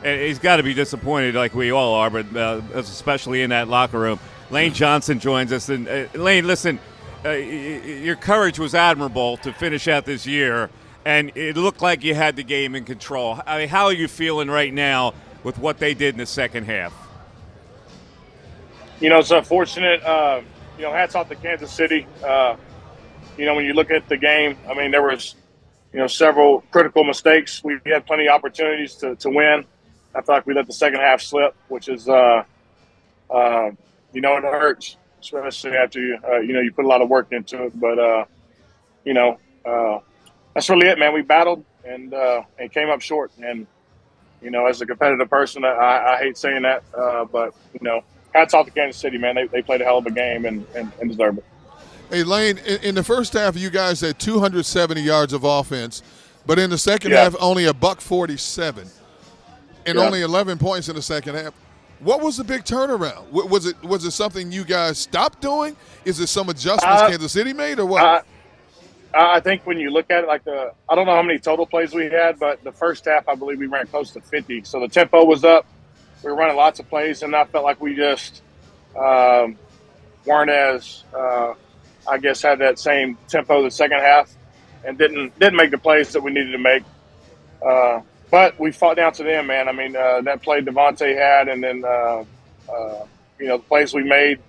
And he's got to be disappointed like we all are, but especially in that locker room. Lane Johnson joins us. And Lane, listen, your courage was admirable to finish out this year, and it looked like you had the game in control. I mean, how are you feeling right now with what they did in the second half? It's unfortunate. Hats off to Kansas City. When you look at the game, I mean, there was, several critical mistakes. We had plenty of opportunities to win. I feel like we let the second half slip, which is, it hurts, especially after you put a lot of work into it. But, that's really it, man. We battled and came up short. And, as a competitive person, I hate saying that, but, hats off to Kansas City, man. They played a hell of a game and deserve it. Hey, Lane, in the first half, you guys had 270 yards of offense, but in the second half, only $147 and only 11 points in the second half. What was the big turnaround? Was it something you guys stopped doing? Is it some adjustments Kansas City made or what? I think when you look at it, I don't know how many total plays we had, but the first half, I believe we ran close to 50. So the tempo was up. We were running lots of plays, and I felt like we just weren't as had that same tempo the second half and didn't make the plays that we needed to make. But we fought down to them, man. I mean, that play Devontae had and then, the plays we made,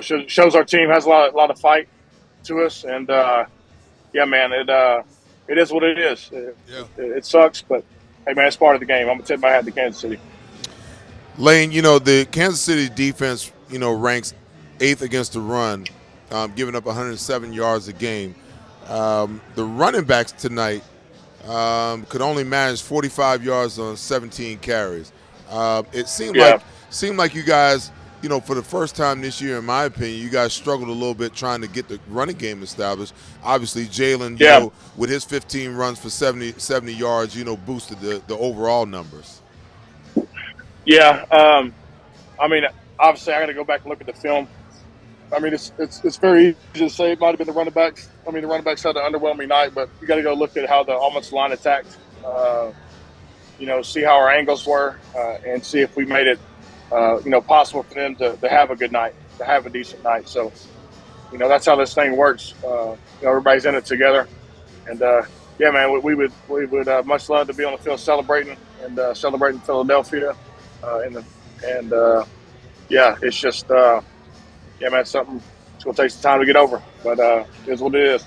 shows our team has a lot of fight to us. And, man, it is what it is. It sucks, but, hey, man, it's part of the game. I'm going to tip my hat to Kansas City. Lane, the Kansas City defense, ranks 8th against the run, giving up 107 yards a game. The running backs tonight could only manage 45 yards on 17 carries. It seemed like you guys, for the first time this year, in my opinion, you guys struggled a little bit trying to get the running game established. Obviously, Jalen, with his 15 runs for 70 yards, boosted the overall numbers. Yeah, obviously I got to go back and look at the film. I mean, it's very easy to say it might have been the running backs. I mean, the running backs had an underwhelming night, but you got to go look at how the offensive line attacked. See how our angles were, and see if we made it, possible for them to have a good night, to have a decent night. So, that's how this thing works. Everybody's in it together, and man, we would much love to be on the field celebrating and celebrating Philadelphia. It's just, man, it's something it's going to take some time to get over, but it is what it is.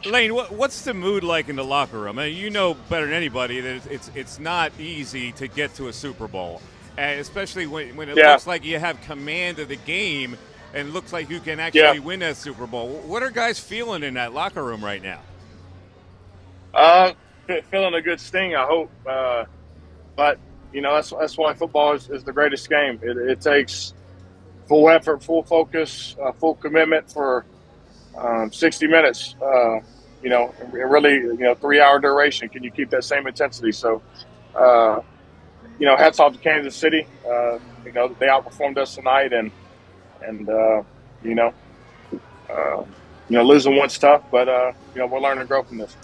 Lane, what's the mood like in the locker room? I mean, you know better than anybody that it's not easy to get to a Super Bowl, and especially when it looks like you have command of the game and looks like you can actually win that Super Bowl. What are guys feeling in that locker room right now? Feeling a good sting, I hope. But that's why football is the greatest game. It takes full effort, full focus, full commitment for 60 minutes. Really, 3-hour duration. Can you keep that same intensity? So, hats off to Kansas City. They outperformed us tonight, and losing one's tough, but we're learning to grow from this.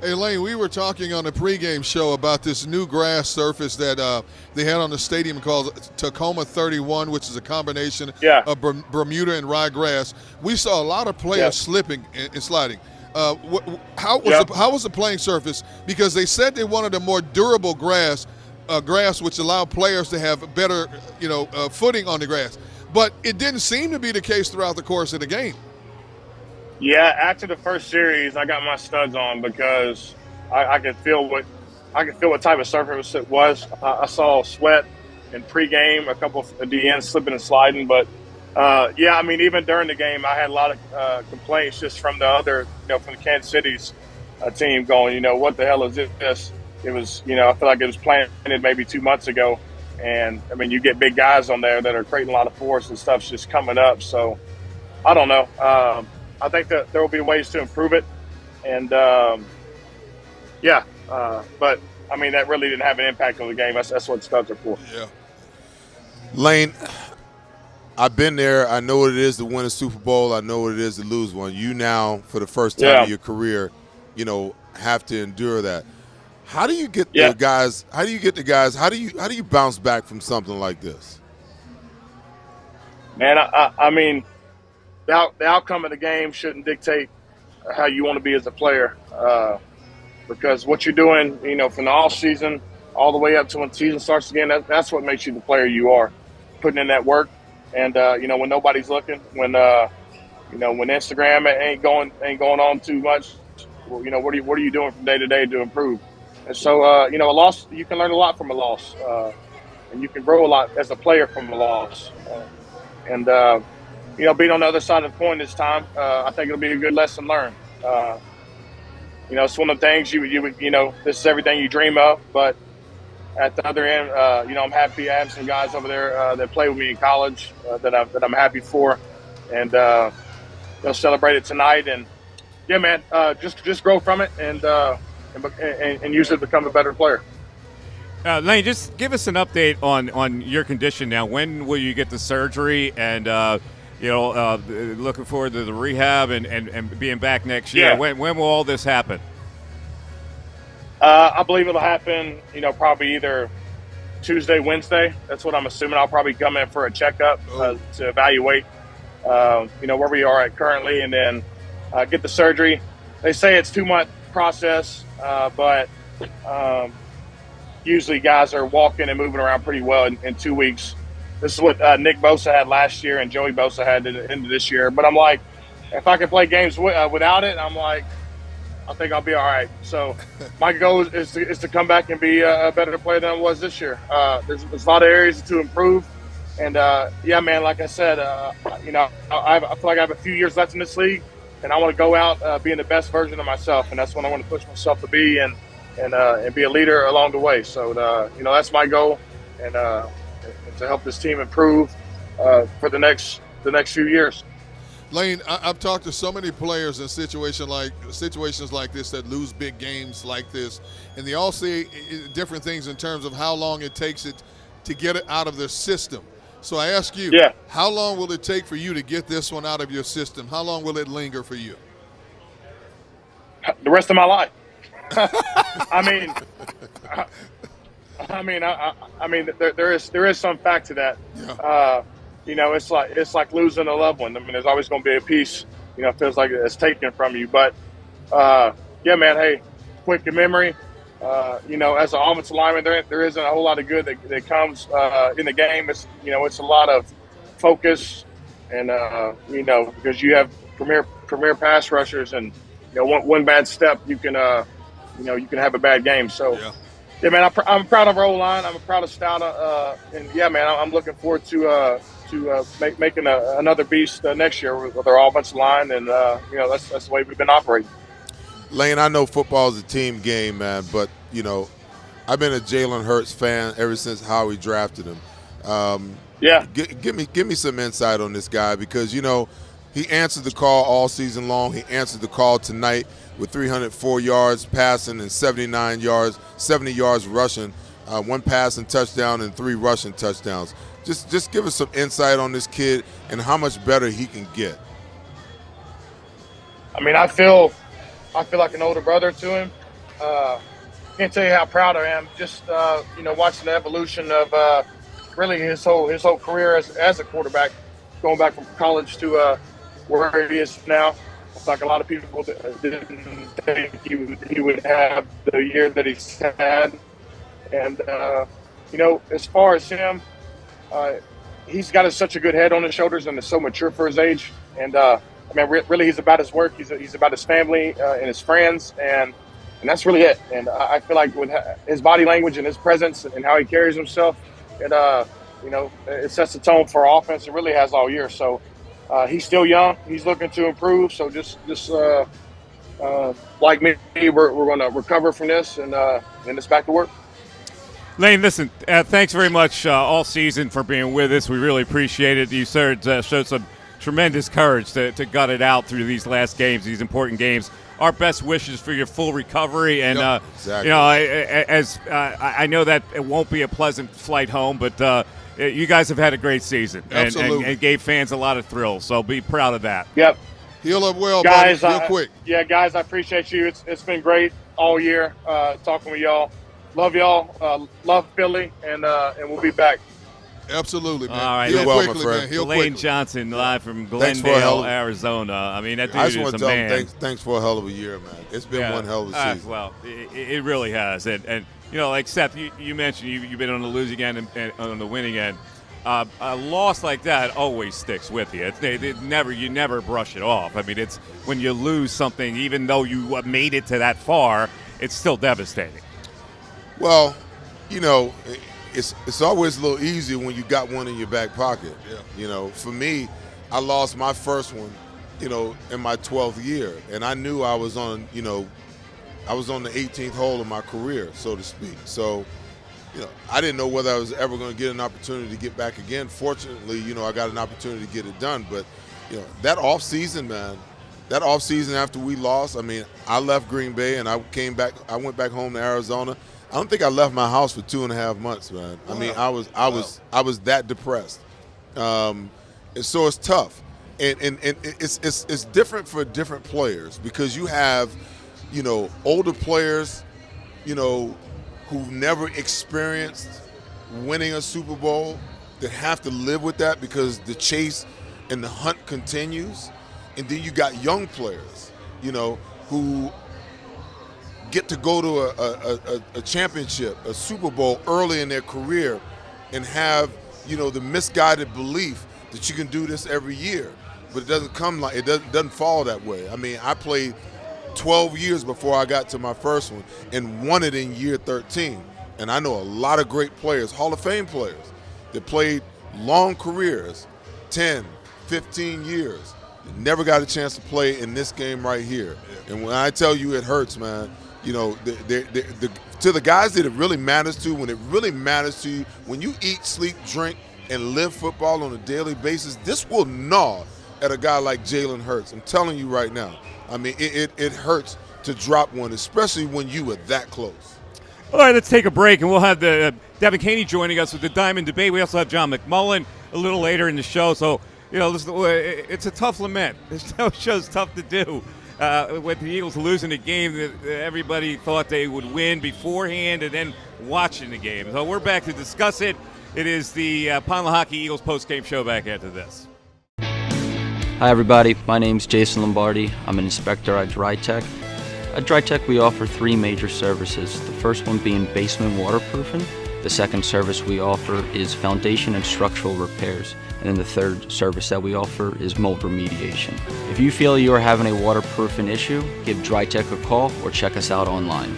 Hey, Lane, we were talking on the pregame show about this new grass surface that they had on the stadium called Tacoma 31, which is a combination of Bermuda and ryegrass. We saw a lot of players slipping and sliding. How was the playing surface? Because they said they wanted a more durable grass which allowed players to have better, footing on the grass. But it didn't seem to be the case throughout the course of the game. Yeah, after the first series, I got my studs on because I could feel what type of surface it was. I saw sweat in pregame, a couple of DNs slipping and sliding, but even during the game, I had a lot of complaints just from the other, from the Kansas City's team going, what the hell is this? It was, I feel like it was planted maybe 2 months ago, and I mean, you get big guys on there that are creating a lot of force and stuff's just coming up. So I don't know. I think that there will be ways to improve it. And, but, I mean, that really didn't have an impact on the game. That's what studs are for. Yeah. Lane, I've been there. I know what it is to win a Super Bowl. I know what it is to lose one. You now, for the first time in your career, have to endure that. How do you get the guys? How do you get the guys? How do you bounce back from something like this? Man, I mean, the outcome of the game shouldn't dictate how you want to be as a player, because what you're doing, from the off season all the way up to when the season starts again, that's what makes you the player you are. Putting in that work, and when nobody's looking, when when Instagram ain't going on too much, well, what are you doing from day to day to improve? And so, a loss, you can learn a lot from a loss, and you can grow a lot as a player from a loss. And being on the other side of the coin this time, I think it'll be a good lesson learned. It's one of the things you would, this is everything you dream of. But at the other end, I'm happy. I have some guys over there that play with me in college that I'm happy for, and they'll celebrate it tonight. And yeah, man, just grow from it and use it to become a better player. Lane, just give us an update on your condition now. When will you get the surgery? And looking forward to the rehab and being back next year. Yeah. When will all this happen? I believe it'll happen, probably either Tuesday, Wednesday. That's what I'm assuming. I'll probably come in for a checkup to evaluate, where we are at currently, and then get the surgery. They say it's 2-month process, but usually guys are walking and moving around pretty well in 2 weeks. This is what Nick Bosa had last year and Joey Bosa had at the end of this year. But I'm like, if I can play games without it, I'm like, I think I'll be all right. So my goal is to come back and be a better player than I was this year. There's a lot of areas to improve. And, man, like I said, I feel like I have a few years left in this league, and I want to go out being the best version of myself. And that's what I want to push myself to be and be a leader along the way. So, that's my goal, and to help this team improve for the next few years. Lane, I've talked to so many players in situations like this that lose big games like this, and they all say different things in terms of how long it takes it to get it out of their system. So I ask you, how long will it take for you to get this one out of your system? How long will it linger for you? The rest of my life. There is some fact to that. Yeah. It's like losing a loved one. I mean, there's always going to be a piece, it feels like it's taken from you. But, man, hey, quick in memory. As an offensive lineman, there isn't a whole lot of good that comes in the game. It's a lot of focus and, because you have premier pass rushers and, one bad step, you can have a bad game. So, yeah, man, I'm proud of our O-line. I'm proud of Stouda. And, yeah, man, I'm looking forward to making another beast next year with our offensive line. And, that's the way we've been operating. Lane, I know football is a team game, man, but, I've been a Jalen Hurts fan ever since Howie drafted him. Give me some insight on this guy because, he answered the call all season long. He answered the call tonight with 304 yards passing and 70 yards rushing, 1 passing touchdown and 3 rushing touchdowns. Just give us some insight on this kid and how much better he can get. I mean, I feel like an older brother to him. Can't tell you how proud I am. Just watching the evolution of really his whole career as a quarterback, going back from college to where he is now. It's like a lot of people didn't think he would have the year that he's had. And as far as him, he's got such a good head on his shoulders and is so mature for his age. And really, he's about his work. He's about his family and his friends, and that's really it. And I feel like with his body language and his presence and how he carries himself, it sets the tone for our offense. It really has all year. So he's still young. He's looking to improve. So just like me, we're going to recover from this, and it's back to work. Lane, listen, thanks very much all season for being with us. We really appreciate it. You showed some tremendous courage to gut it out through these last games, these important games. Our best wishes for your full recovery. And, exactly. I know that it won't be a pleasant flight home, but you guys have had a great season and gave fans a lot of thrills. So be proud of that. Yep. Heal up well, guys, buddy, real quick. Guys, I appreciate you. It's been great. all year talking with y'all. Love y'all. Love Philly, and we'll be back. Absolutely, man. All right, Heal well, quickly, man. Heal Lane quickly. Johnson live from Thanks for a Glendale, hell of- Arizona. I mean, that dude I just is want a to tell man. him thanks for a hell of a year, man. It's been one hell of a season. Well, it really has. And you know, like Seth, you mentioned you've been on the losing end and on the winning end. A loss like that always sticks with you. You never brush it off. I mean, it's when you lose something, even though you made it to that far, it's still devastating. Well, you know, it's always a little easier when you got one in your back pocket. Yeah. You know, for me, I lost my first one, you know, in my 12th year, and I knew I was on, you know, I was on the 18th hole of my career, so to speak. So, you know, I didn't know whether I was ever going to get an opportunity to get back again. Fortunately, you know, I got an opportunity to get it done. But, you know, that off season, man, that off season after we lost, I mean, I left Green Bay and I came back. I went back home to Arizona. I don't think I left my house for 2.5 months, man. Wow. I mean, I was that depressed. And so it's tough, and it's different for different players because you have, you know, older players, you know, who've never experienced winning a Super Bowl that have to live with that because the chase and the hunt continues. And then you got young players, you know, who get to go to a championship, a Super Bowl early in their career and have, you know, the misguided belief that you can do this every year. But it doesn't come like, it doesn't fall that way. I mean, I played 12 years before I got to my first one and won it in year 13. And I know a lot of great players, Hall of Fame players, that played long careers, 10, 15 years, and never got a chance to play in this game right here. And when I tell you it hurts, man, you know, to the guys that it really matters to, when it really matters to you, when you eat, sleep, drink, and live football on a daily basis, this will gnaw at a guy like Jalen Hurts. I'm telling you right now. I mean, it hurts to drop one, especially when you were that close. All right, let's take a break, and we'll have Devin Caney joining us with the Diamond Debate. We also have John McMullen a little later in the show. So, you know, it's a tough lament. This show's tough to do. With the Eagles losing a game that everybody thought they would win beforehand and then watching the game. So we're back to discuss it. It is the Lehocky Eagles postgame show back after this. Hi everybody, my name's Jason Lombardi. I'm an inspector at DryTech. At DryTech we offer 3 major services, the first one being basement waterproofing, the second service we offer is foundation and structural repairs, and then the third service that we offer is mold remediation. If you feel you are having a waterproofing issue, give DryTech a call or check us out online.